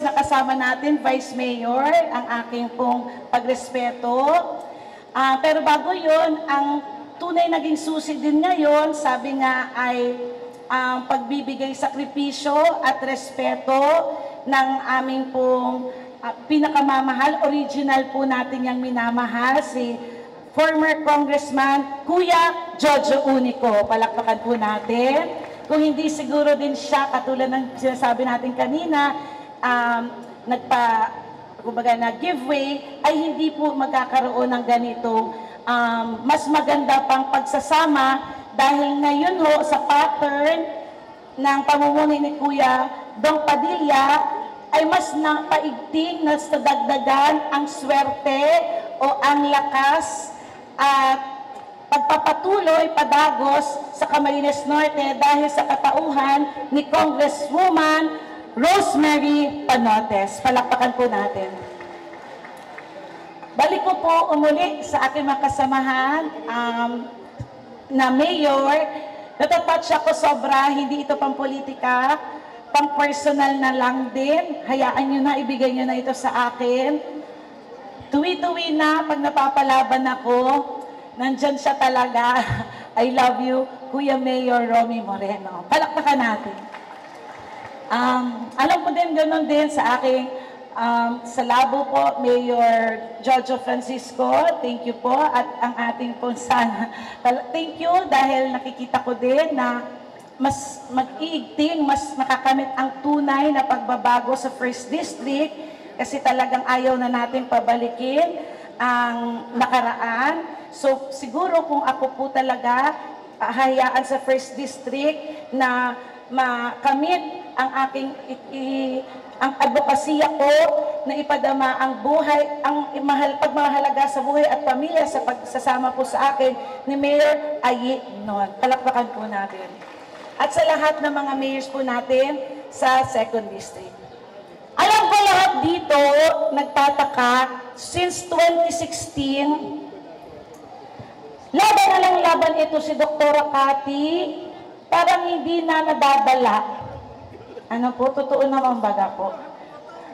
Nakasama natin, Vice Mayor, ang aking pong pagrespeto. Pero bago yon, ang tunay naging susi din ngayon, sabi nga ay ang pagbibigay sakripisyo at respeto ng aming pong pinakamamahal, original po natin yung minamahal, si former Congressman Kuya Jojo Unico. Palakpakan po natin. Kung hindi siguro din siya, katulad ng sinasabi natin kanina, kumbaga na giveaway, ay hindi po magkakaroon ng ganitong mas maganda pang pagsasama dahil ngayon ho sa pattern ng pamumuno ni Kuya Dong Padilla ay mas napaigting na sa dagdagan ang swerte o ang lakas at pagpapatuloy padagos sa Camarines Norte dahil sa katauhan ni Congresswoman Rosemary Panotes. Palakpakan po natin. Balik ko po umuli sa aking mga kasamahan na mayor. Natatouch ako sobra, hindi ito pang politika, pang personal na lang din. Hayaan nyo na, ibigay nyo na ito sa akin. Tuwi-tuwi na pag napapalaban ako, nandyan siya talaga. I love you, Kuya Mayor Romy Moreno. Palakpakan natin. Alam ko din, ganoon din sa aking sa labo po, Mayor Jojo Francisco, thank you po, at ang ating po sana. Thank you dahil nakikita ko din na mas mag-iigting, mas makakamit ang tunay na pagbabago sa First District kasi talagang ayaw na natin pabalikin ang nakaraan. So siguro kung ako po talaga hayaan sa First District na makamit ang aking ang advokasya ko na ipadama ang buhay, ang pagmahalaga sa buhay at pamilya sa pagsasama po sa akin ni Mayor Ayi Non. Palakpakan po natin. At sa lahat ng mga mayors po natin sa 2nd District. Alam ko lahat dito, nagtataka, since 2016, laban na lang laban ito si Dr. Cathy, parang hindi na nadadala. Ano po, totoo naman baga po.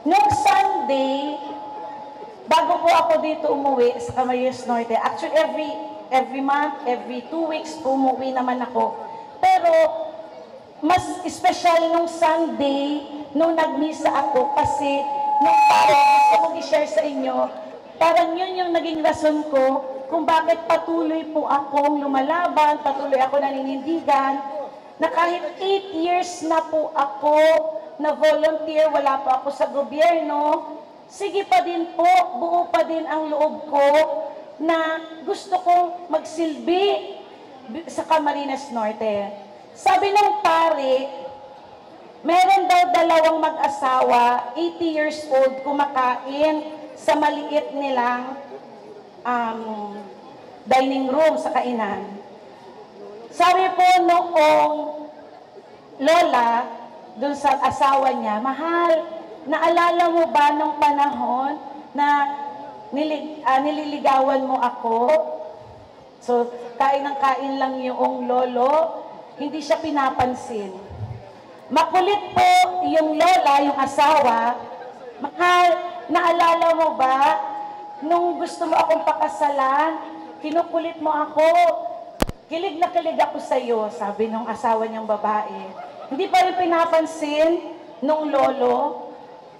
Noong Sunday, bago po ako dito umuwi sa Camarines Norte, actually every month, every 2 weeks umuwi naman ako. Pero mas special nung Sunday, nung nagmisa ako kasi nung parang gusto kong i-share sa inyo, parang yun yung naging rason ko kung bakit patuloy po akong lumalaban, patuloy ako naninindigan, na kahit 8 years na po ako na volunteer, wala pa ako sa gobyerno, sige pa din po, buo pa din ang loob ko na gusto kong magsilbi sa Camarines Norte. Sabi ng pare, meron daw 2 mag-asawa, 80 years old, kumakain sa maliit nilang dining room sa kainan. Sabi po noong lola, dun sa asawa niya, mahal, naalala mo ba nung panahon na nililigawan mo ako? So, kain ng kain lang yung lolo, hindi siya pinapansin. Makulit po yung lola, yung asawa, mahal, naalala mo ba nung gusto mo akong pakasalan, kinukulit mo ako, kilig na kilig ako sa iyo, sabi nung asawa niyang babae. Hindi pa rin pinapansin nung lolo,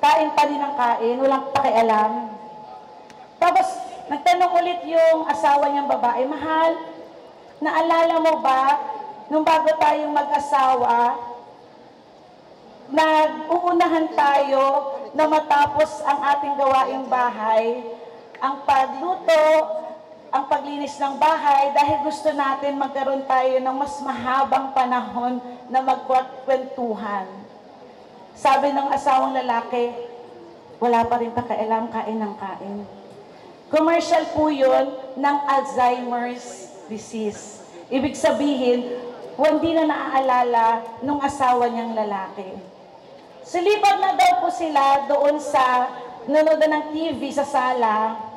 kain pa rin ang kain, walang pakialam. Tapos, nagtanong ulit yung asawa niyang babae, mahal, naalala mo ba, nung bago tayong mag-asawa, nag-uunahan tayo na matapos ang ating gawaing bahay, ang pagluto, ang paglinis ng bahay dahil gusto natin magkaroon tayo ng mas mahabang panahon na magkwentuhan. Sabi ng asawang lalaki, wala pa rin pakialam, kain ng kain. Commercial po yun ng Alzheimer's disease. Ibig sabihin, hindi na naaalala nung asawa niyang lalaki. Silipad na daw po sila doon sa nanonood ng TV sa sala.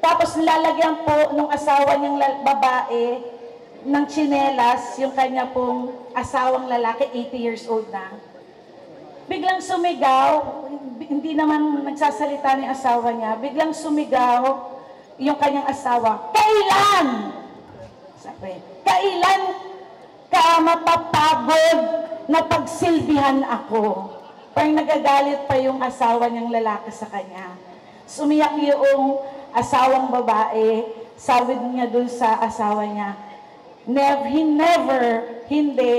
Tapos lalagyan po nung asawa niyang babae ng tsinelas, yung kanya pong asawang lalaki, 80 years old na. biglang sumigaw, hindi naman nagsasalita ng asawa niya, biglang sumigaw yung kanyang asawa, kailan? Sabi, kailan ka mapapagod na pagsilbihan ako? Parang nagagalit pa yung asawa niyang lalaki sa kanya. Sumiyak yung asawang babae, sabi niya dun sa asawa niya, hindi,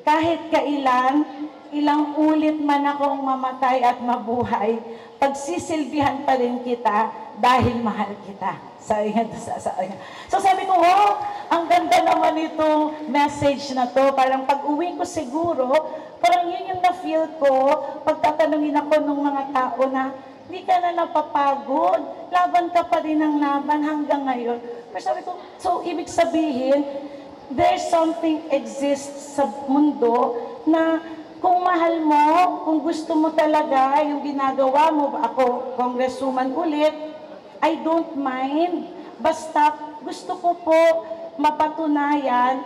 kahit kailan, ilang ulit man akong mamatay at mabuhay, pagsisilbihan pa rin kita dahil mahal kita. Sabi niya sa asawa niya. So sabi ko, oh, ang ganda naman itong message na to. Parang pag-uwi ko siguro, parang yun yung na-feel ko, pagtatanungin ako ng mga tao na, hindi ka na napapagod, laban ka pa rin ng laban hanggang ngayon. Pero sabi ko, so ibig sabihin, there's something exists sa mundo na kung mahal mo, kung gusto mo talaga yung ginagawa mo, ako, congresswoman ulit, I don't mind. Basta gusto ko po mapatunayan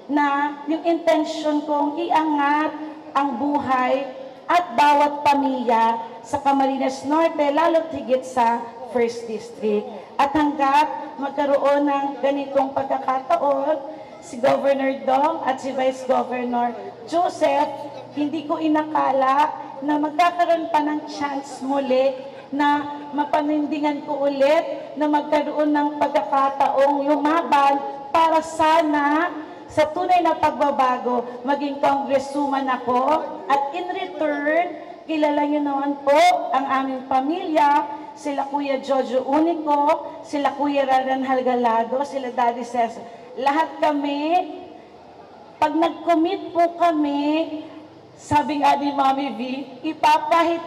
na yung intention kong iangat ang buhay at bawat pamilya sa Camarines Norte, lalo't higit sa 1st District. At hanggat magkaroon ng ganitong pagkakataon, si Governor Dong at si Vice Governor Joseph, hindi ko inakala na magkakaroon pa ng chance muli na mapanindigan ko ulit na magkaroon ng pagkakataong lumaban para sana sa tunay na pagbabago, maging congresswoman ako at in return, kilala niyo naman po ang aming pamilya, sila Kuya Jojo Unico, sila Kuya Raran Halgalado, sila Daddy Cesar. Lahat kami, pag nag-commit po kami, sabi nga ni Mami V,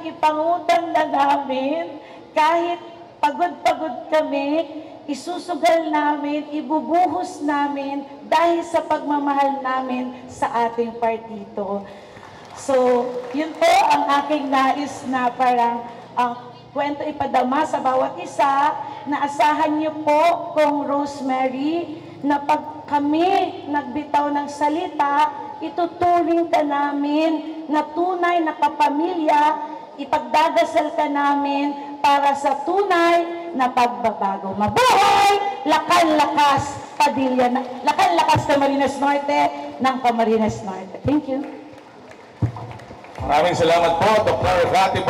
ipangutang na namin, kahit pagod-pagod kami, isusugal namin, ibubuhos namin dahil sa pagmamahal namin sa ating partito. So, yun po ang aking nais na parang kwento ipadama sa bawat isa, na asahan niyo po kung Rosemary, na pag kami nagbitaw ng salita, ituturing ka namin na tunay na kapamilya, ipagdadasal ka namin para sa tunay na pagbabago. Mabuhay! Lakan-lakas Padilla, lakan-lakas Camarines Norte ng Camarines Norte. Thank you. Maraming salamat po, Dr. Cathy